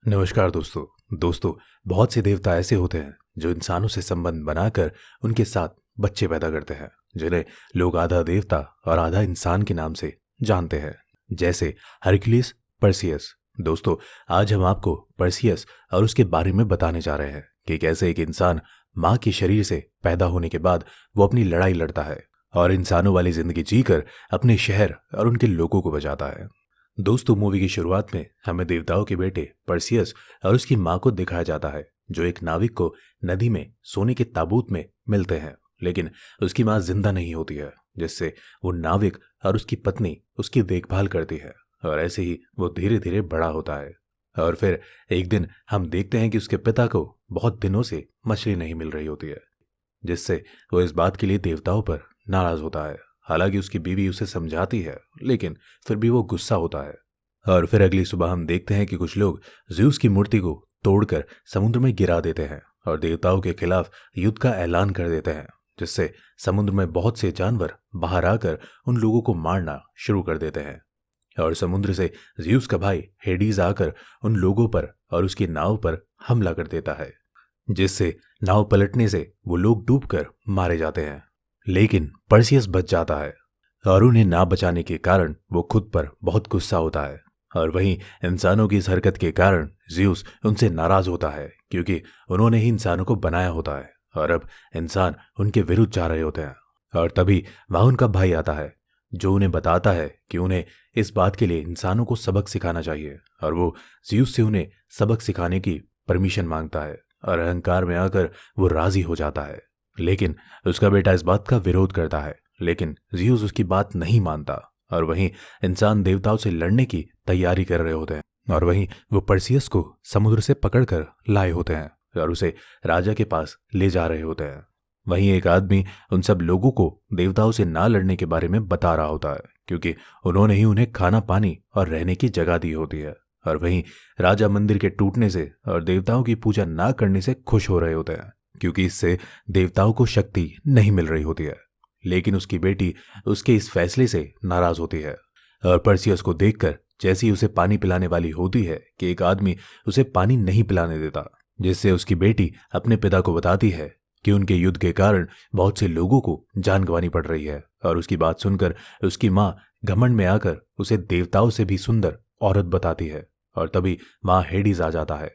नमस्कार दोस्तों। दोस्तों, बहुत से देवता ऐसे होते हैं जो इंसानों से संबंध बनाकर उनके साथ बच्चे पैदा करते हैं, जिन्हें लोग आधा देवता और आधा इंसान के नाम से जानते हैं, जैसे हरक्यूलिस, पर्सियस। दोस्तों, आज हम आपको पर्सियस और उसके बारे में बताने जा रहे हैं कि कैसे एक इंसान माँ के शरीर से पैदा होने के बाद वो अपनी लड़ाई लड़ता है और इंसानों वाली जिंदगी जीकर अपने शहर और उनके लोगों को बचाता है। दोस्तों, मूवी की शुरुआत में हमें देवताओं के बेटे पर्सियस और उसकी मां को दिखाया जाता है, जो एक नाविक को नदी में सोने के ताबूत में मिलते हैं। लेकिन उसकी मां जिंदा नहीं होती है, जिससे वो नाविक और उसकी पत्नी उसकी देखभाल करती है और ऐसे ही वो धीरे धीरे बड़ा होता है। और फिर एक दिन हम देखते हैं कि उसके पिता को बहुत दिनों से मछली नहीं मिल रही होती है, जिससे वो इस बात के लिए देवताओं पर नाराज होता है। हालांकि उसकी बीवी उसे समझाती है, लेकिन फिर भी वो गुस्सा होता है। और फिर अगली सुबह हम देखते हैं कि कुछ लोग ज्यूस की मूर्ति को तोड़कर समुद्र में गिरा देते हैं और देवताओं के खिलाफ युद्ध का ऐलान कर देते हैं, जिससे समुद्र में बहुत से जानवर बाहर आकर उन लोगों को मारना शुरू कर देते हैं। और समुद्र से ज्यूस का भाई हेडीज आकर उन लोगों पर और उसकी नाव पर हमला कर देता है, जिससे नाव पलटने से वो लोग डूबकर मारे जाते हैं। लेकिन पर्सियस बच जाता है और उन्हें ना बचाने के कारण वो खुद पर बहुत गुस्सा होता है। और वहीं इंसानों की इस हरकत के कारण ज्यूस उनसे नाराज होता है, क्योंकि उन्होंने ही इंसानों को बनाया होता है और अब इंसान उनके विरुद्ध जा रहे होते हैं। और तभी वहां उनका भाई आता है, जो उन्हें बताता है कि उन्हें इस बात के लिए इंसानों को सबक सिखाना चाहिए। और वो ज्यूस से उन्हें सबक सिखाने की परमिशन मांगता है और अहंकार में आकर वो राजी हो जाता है। लेकिन उसका बेटा इस बात का विरोध करता है, लेकिन ज्यूस उसकी बात नहीं मानता। और वहीं इंसान देवताओं से लड़ने की तैयारी कर रहे होते हैं और वहीं वो पर्सियस को समुद्र से पकड़कर लाए होते हैं और उसे राजा के पास ले जा रहे होते हैं। वहीं एक आदमी उन सब लोगों को देवताओं से ना लड़ने के बारे में बता रहा होता है, क्योंकि उन्होंने ही उन्हें खाना पानी और रहने की जगह दी होती है। और वहीं राजा मंदिर के टूटने से और देवताओं की पूजा ना करने से खुश हो रहे होते हैं, क्योंकि इससे देवताओं को शक्ति नहीं मिल रही होती है। लेकिन उसकी बेटी उसके इस फैसले से नाराज होती है और पर्सियस को देखकर जैसे ही उसे पानी पिलाने वाली होती है कि एक आदमी उसे पानी नहीं पिलाने देता, जिससे उसकी बेटी अपने पिता को बताती है कि उनके युद्ध के कारण बहुत से लोगों को जान गंवानी पड़ रही है। और उसकी बात सुनकर उसकी माँ घमंड में आकर उसे देवताओं से भी सुंदर औरत बताती है। और तभी माँ हेडीज आ जाता है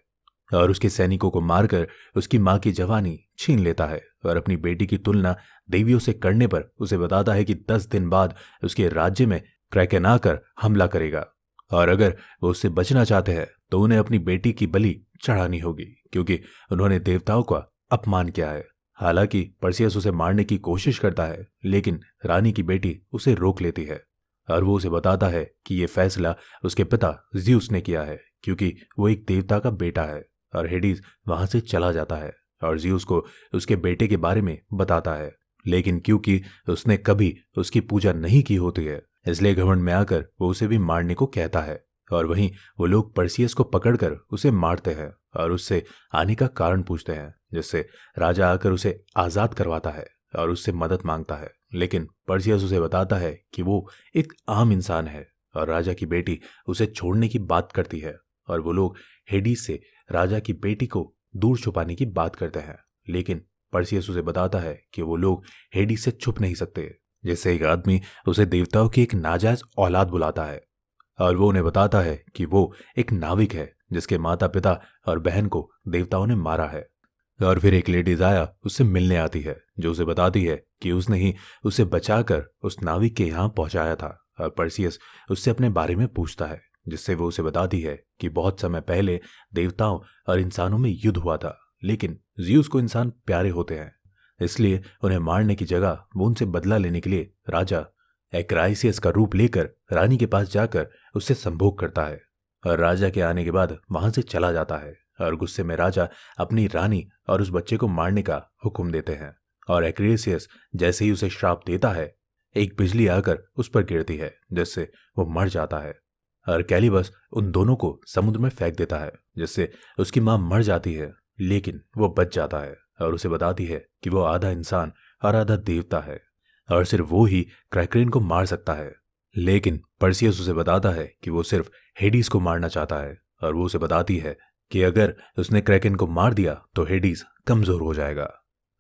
और उसके सैनिकों को मारकर उसकी माँ की जवानी छीन लेता है और अपनी बेटी की तुलना देवियों से करने पर उसे बताता है कि 10 दिन बाद उसके राज्य में क्रैकेन आकर हमला करेगा और अगर वो उससे बचना चाहते हैं तो उन्हें अपनी बेटी की बलि चढ़ानी होगी, क्योंकि उन्होंने देवताओं का अपमान किया है। हालांकि पर्सियस उसे मारने की कोशिश करता है, लेकिन रानी की बेटी उसे रोक लेती है और वो उसे बताता है कि ये फैसला उसके पिता ज्यूस ने किया है, क्योंकि वो एक देवता का बेटा है। और हेडीज वहां से चला जाता है और ज्यूस को उसके बेटे के बारे में बताता है, लेकिन क्योंकि उसने कभी उसकी पूजा नहीं की होती है, इसलिए घमंड में आकर वो उसे भी मारने को कहता है। और वहीं वो लोग पर्सियस को पकड़कर उसे मारते हैं और उससे आने का कारण पूछते हैं, जिससे राजा आकर उसे आजाद करवाता है और उससे मदद मांगता है। लेकिन पर्सियस उसे बताता है कि वो एक आम इंसान है और राजा की बेटी उसे छोड़ने की बात करती है और वो लोग हेडीज से राजा की बेटी को दूर छुपाने की बात करते हैं। लेकिन पर्सियस उसे बताता है कि वो लोग हेडीज से छुप नहीं सकते, जिससे एक आदमी उसे देवताओं की एक नाजायज औलाद बुलाता है और वो उन्हें बताता है कि वो एक नाविक है जिसके माता पिता और बहन को देवताओं ने मारा है। और फिर एक लेडीज आया उससे मिलने आती है, जो उसे बताती है कि उसने ही उसे बचाकर उस नाविक के यहाँ पहुंचाया था। और पर्सियस उससे अपने बारे में पूछता है, जिससे वो उसे बताती है कि बहुत समय पहले देवताओं और इंसानों में युद्ध हुआ था, लेकिन ज्यूस को इंसान प्यारे होते हैं, इसलिए उन्हें मारने की जगह वो उनसे बदला लेने के लिए राजा एक्राइसियस का रूप लेकर रानी के पास जाकर उससे संभोग करता है। और राजा के आने के बाद वहां से चला जाता है और गुस्से में राजा अपनी रानी और उस बच्चे को मारने का हुक्म देते हैं। और एक्रेसियस जैसे ही उसे श्राप देता है, एक बिजली आकर उस पर गिरती है, जिससे वो मर जाता है। और कैलिबस उन दोनों को समुद्र में फेंक देता है, जिससे उसकी मां मर जाती है, लेकिन वो बच जाता है और उसे बताती है कि वो आधा इंसान और आधा देवता है और सिर्फ वो ही क्रैकेन को मार सकता है। लेकिन पर्सियस उसे बताता है कि वो सिर्फ हेडीज को मारना चाहता है और वो उसे बताती है कि अगर उसने क्रैकन को मार दिया तो हेडीज कमजोर हो जाएगा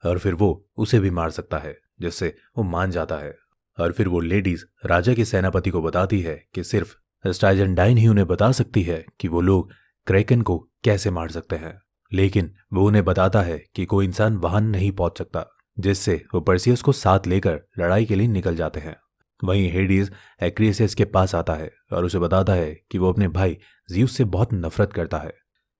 और फिर वो उसे भी मार सकता है, जिससे वो मान जाता है। और फिर वो लेडीज राजा के सेनापति को बताती है कि सिर्फ स्टाइजेंडाइन ही उन्हें बता सकती है कि वो लोग क्रैकन को कैसे मार सकते हैं, लेकिन वो उन्हें बताता है कि कोई इंसान वहां नहीं पहुंच सकता, जिससे वो परसियस को साथ लेकर लड़ाई के लिए निकल जाते हैं। वहीं हेडीज एक्रियसिस के पास आता है और उसे बताता है कि वो अपने भाई ज़्यूस से बहुत नफरत करता है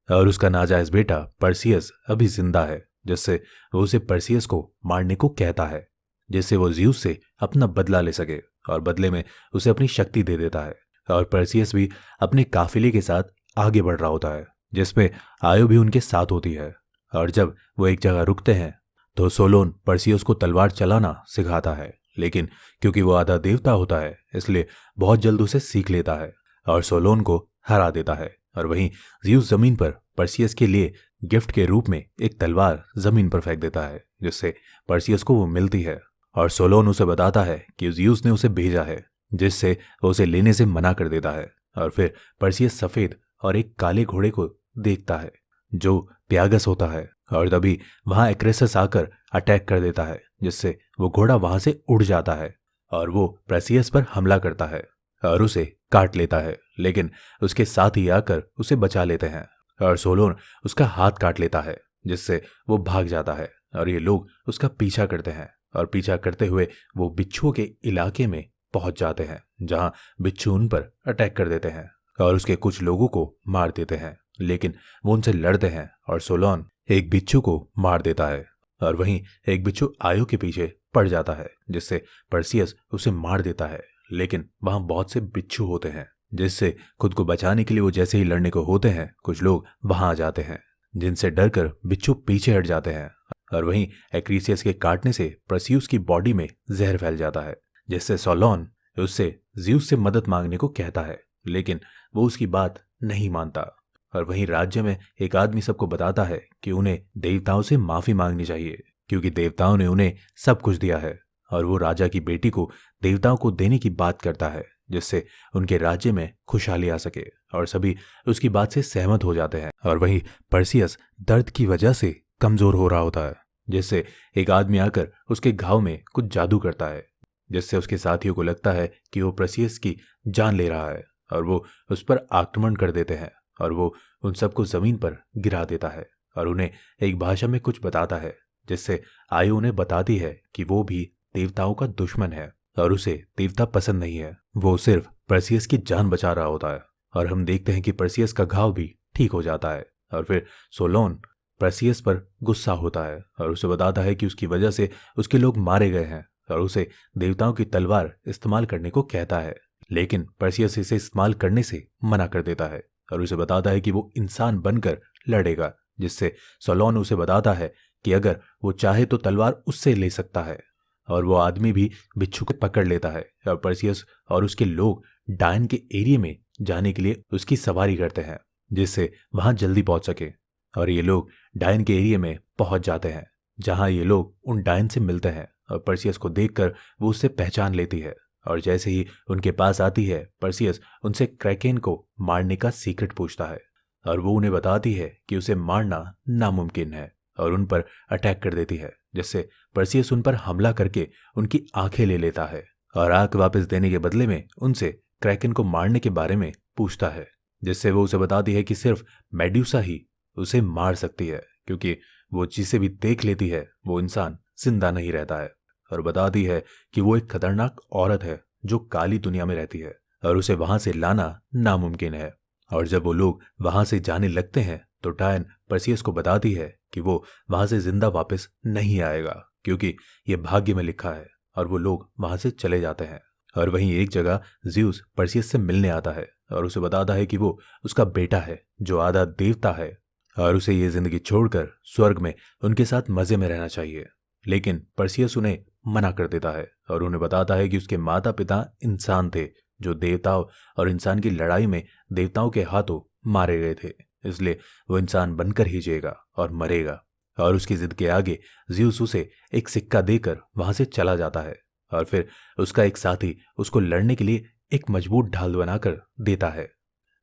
और उसका नाजायज बेटा परसियस अभी जिंदा है, जिससे वो उसे परसियस को मारने को कहता है, जिससे वो ज़्यूस से अपना बदला ले सके और बदले में उसे अपनी शक्ति दे देता है। और परसियस भी अपने काफिले के साथ आगे बढ़ रहा होता है, जिसमें आयो भी उनके साथ होती है। और जब वो एक जगह रुकते हैं तो सोलोन परसियस को तलवार चलाना सिखाता है, लेकिन क्योंकि वो आधा देवता होता है इसलिए बहुत जल्द उसे सीख लेता है और सोलोन को हरा देता है। और वहीं ज़्यूस जमीन पर परसियस के लिए गिफ्ट के रूप में एक तलवार जमीन पर फेंक देता है, जिससे परसियस को वो मिलती है। और सोलोन उसे बताता है कि ज़्यूस ने उसे भेजा है, जिससे वो उसे लेने से मना कर देता है। और फिर परसियस सफेद और एक काले घोड़े को देखता है जो प्यागस होता है, और तभी वहां एक्रेसस आकर अटैक कर देता है, जिससे वो घोड़ा वहां से उड़ जाता है और वो परसियस पर हमला करता है और उसे काट लेता है, लेकिन उसके साथ ही आकर उसे बचा लेते हैं और सोलोन उसका हाथ काट लेता है, जिससे वो भाग जाता है। और ये लोग उसका पीछा करते हैं और पीछा करते हुए वो बिच्छुओं के इलाके में पहुंच जाते हैं, जहां बिच्छू उन पर अटैक कर देते हैं और उसके कुछ लोगों को मार देते हैं, लेकिन वो उनसे लड़ते हैं और सोलोन एक बिच्छू को मार देता है और वहीं एक बिच्छू आयो के पीछे पड़ जाता है, जिससे परसियस उसे मार देता है। लेकिन वहां बहुत से बिच्छू होते हैं, जिससे खुद को बचाने के लिए वो जैसे ही लड़ने को होते हैं कुछ लोग वहां आ जाते हैं, जिनसे डरकर बिच्छू पीछे हट जाते हैं। और वहीं एक्रीसियस के काटने से परसियस की बॉडी में जहर फैल जाता है, जिससे सोलोन उससे ज़्यूस से मदद मांगने को कहता है, लेकिन वो उसकी बात नहीं मानता। और वहीं राज्य में एक आदमी सबको बताता है कि उन्हें देवताओं से माफी मांगनी चाहिए, क्योंकि देवताओं ने उन्हें सब कुछ दिया है। और वो राजा की बेटी को देवताओं को देने की बात करता है, जिससे उनके राज्य में खुशहाली आ सके, और सभी उसकी बात से सहमत हो जाते हैं। और वहीं परसियस दर्द की वजह से कमजोर हो रहा होता है, जिससे एक आदमी आकर उसके घाव में कुछ जादू करता है, जिससे उसके साथियों को लगता है कि वो परसियस की जान ले रहा है और वो उस पर आक्रमण कर देते हैं और वो उन सबको जमीन पर गिरा देता है और उन्हें एक भाषा में कुछ बताता है, जिससे आयु उन्हें बताती है कि वो भी देवताओं का दुश्मन है और उसे देवता पसंद नहीं है। वो सिर्फ परसियस की जान बचा रहा होता है और हम देखते हैं कि परसियस का घाव भी ठीक हो जाता है। और फिर सोलोन परसियस पर गुस्सा होता है और उसे बताता है कि उसकी वजह से उसके लोग मारे गए हैं और उसे देवताओं की तलवार इस्तेमाल करने को कहता है, लेकिन परसियस इसे इस्तेमाल करने से मना कर देता है और उसे बताता है कि वो इंसान बनकर लड़ेगा, जिससे सोलोन उसे बताता है कि अगर वो चाहे तो तलवार उससे ले सकता है। और वो आदमी भी बिच्छू को पकड़ लेता है और परसियस और उसके लोग डायन के एरिया में जाने के लिए उसकी सवारी करते हैं, जिससे वहां जल्दी पहुंच सके। और ये लोग डायन के एरिया में पहुंच जाते हैं, जहां ये लोग उन डायन से मिलते हैं और परसियस को देखकर वो उससे पहचान लेती है। और जैसे ही उनके पास आती है परसियस उनसे क्रैकेन को मारने का सीक्रेट पूछता है और वो उन्हें बताती है कि उसे मारना नामुमकिन है और उन पर अटैक कर देती है, जिससे परसियस उन पर हमला करके उनकी आंखें ले लेता है और आंख वापस देने के बदले में उनसे क्रैकेन को मारने के बारे में पूछता है, जिससे वो उसे बताती है कि सिर्फ मेड्यूसा ही उसे मार सकती है, क्योंकि वो जिसे भी देख लेती है वो इंसान जिंदा नहीं रहता है। और बताती है कि वो एक खतरनाक औरत है जो काली दुनिया में रहती है और उसे वहां से लाना नामुमकिन है। और जब वो लोग वहां से जाने लगते हैं तो डायन परसियस को बताती है कि वो वहां से जिंदा वापस नहीं आएगा, क्योंकि ये भाग्य में लिखा है। और वो लोग वहां से चले जाते हैं। और वहीं एक जगह ज़्यूस परसियस से मिलने आता है और उसे बताता है कि वो उसका बेटा है जो आधा देवता है और उसे ये जिंदगी छोड़कर स्वर्ग में उनके साथ मजे में रहना चाहिए। लेकिन परसियस उन्हें मना कर देता है और उन्हें बताता है कि उसके माता पिता इंसान थे जो देवताओं और इंसान की लड़ाई में देवताओं के हाथों मारे गए थे, इसलिए वो इंसान बनकर ही जिएगा और मरेगा। और उसकी जिद के आगे ज़्यूस उसे एक सिक्का देकर वहां से चला जाता है और फिर उसका एक साथी उसको लड़ने के लिए एक मजबूत ढाल बनाकर देता है।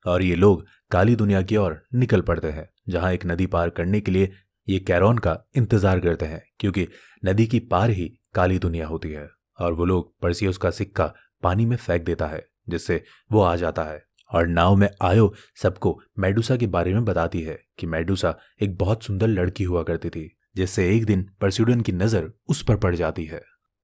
और ये लोग काली दुनिया की ओर निकल पड़ते हैं, जहां एक नदी पार करने के लिए ये कैरॉन का इंतजार करते हैं, क्योंकि नदी की पार ही काली दुनिया होती है। और वो लोग परसियस का सिक्का पानी में फेंक देता है, जिससे वो आ जाता है। और नाव में आयो सबको मेडुसा के बारे में बताती है कि मेडुसा एक बहुत सुंदर लड़की हुआ करती थी, जिससे एक दिन परसिडन की नजर उस पर पड़ जाती है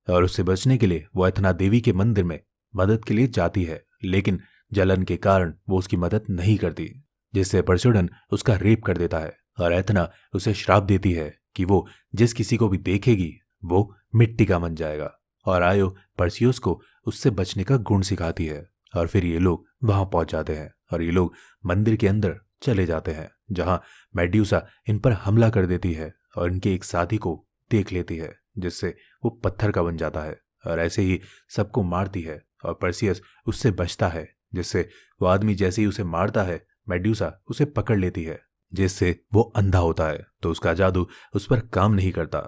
और उससे बचने के लिए वो एथना देवी के मंदिर में मदद के लिए जाती है, लेकिन जलन के कारण वो उसकी मदद नहीं करती, जिससे परसिडन उसका रेप कर देता है। और एथना उसे श्राप देती है कि वो जिस किसी को भी देखेगी वो मिट्टी का बन जाएगा। और आयो परसियस को उससे बचने का गुण सिखाती है। और फिर ये लोग वहां पहुंच जाते हैं और ये लोग मंदिर के अंदर चले जाते हैं, जहां मेड्यूसा इन पर हमला कर देती है और इनके एक साथी को देख लेती है, जिससे वो पत्थर का बन जाता है और ऐसे ही सबको मारती है। और परसियस उससे बचता है, जिससे वो आदमी जैसे ही उसे मारता है मेड्यूसा उसे पकड़ लेती है, जिससे वो अंधा होता है। तो उसका जादू उस पर काम नहीं करता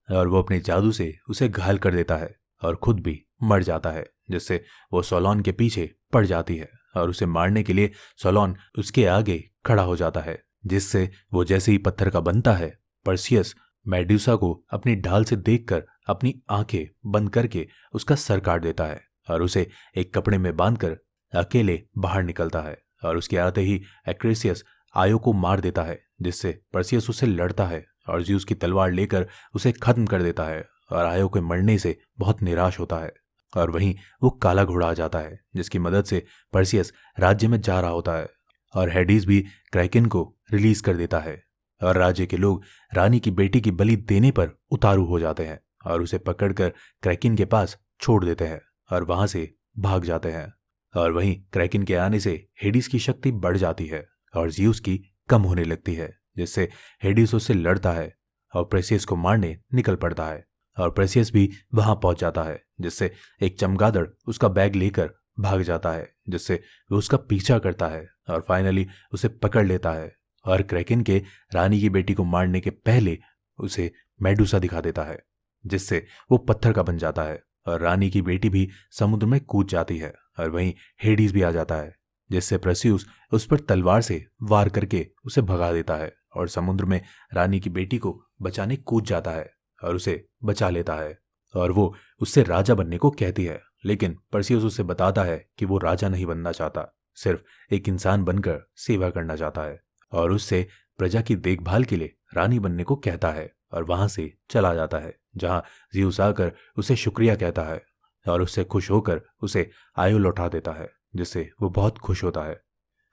और वो अपने जादू से उसे घायल कर देता है और खुद भी मर जाता है, जिससे वो सोलोन के पीछे पड़ जाती है और उसे मारने के लिए सोलोन उसके आगे खड़ा हो जाता है, जिससे वो जैसे ही पत्थर का बनता है परसियस मेड्यूसा को अपनी ढाल से देखकर अपनी आंखें बंद करके उसका सर काट देता है और उसे एक कपड़े में बांधकर अकेले बाहर निकलता है। और उसके आते ही एक्रेसियस आयो को मार देता है, जिससे परसियस उससे लड़ता है और ज़्यूस की तलवार लेकर उसे खत्म कर देता है। और आयो के मरने से बहुत निराश होता है और वहीं वो काला घोड़ा आ जाता है, जिसकी मदद से परसियस राज्य में जा रहा होता है। और हेडिस भी क्रैकेन को रिलीज कर देता है और राज्य के लोग रानी की बेटी की बलि देने पर उतारू हो जाते हैं और उसे पकड़कर क्रैकेन के पास छोड़ देते हैं और वहां से भाग जाते हैं। और वहीं क्रैकेन के आने से हेडिस की शक्ति बढ़ जाती है और ज़्यूस की कम होने लगती है, जिससे हेडिस उससे लड़ता है और प्रेसियस को मारने निकल पड़ता है। और प्रेसियस भी वहां पहुंच जाता है, जिससे एक चमगादड़ उसका बैग लेकर भाग जाता है, जिससे वो उसका पीछा करता है और फाइनली उसे पकड़ लेता है। और क्रैकेन के रानी की बेटी को मारने के पहले उसे मेडुसा दिखा देता है, जिससे वो पत्थर का बन जाता है और रानी की बेटी भी समुद्र में कूद जाती है। और वहीं हेडिस भी आ जाता है, जिससे परसियस उस पर तलवार से वार करके उसे भगा देता है और समुद्र में रानी की बेटी को बचाने कूद जाता है और उसे बचा लेता है। और वो उससे राजा बनने को कहती है, लेकिन परसियस उसे बताता है कि वो राजा नहीं बनना चाहता, सिर्फ एक इंसान बनकर सेवा करना चाहता है और उससे प्रजा की देखभाल के लिए रानी बनने को कहता है और वहां से चला जाता है, जहां ज़्यूस आकर उसे शुक्रिया कहता है और उससे खुश होकर उसे आयो लौटा देता है, जिससे वो बहुत खुश होता है।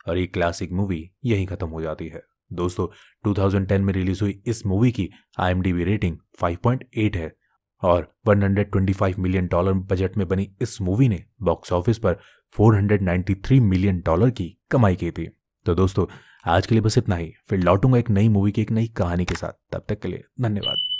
और ये क्लासिक मूवी यहीं खत्म हो जाती है। दोस्तों 2010 में रिलीज हुई इस मूवी की IMDb रेटिंग 5.8 है और $125 मिलियन बजट में बनी इस मूवी ने बॉक्स ऑफिस पर $493 मिलियन की कमाई की थी। तो दोस्तों आज के लिए बस इतना ही, फिर लौटूंगा एक नई मूवी की एक नई कहानी के साथ। तब तक के लिए धन्यवाद।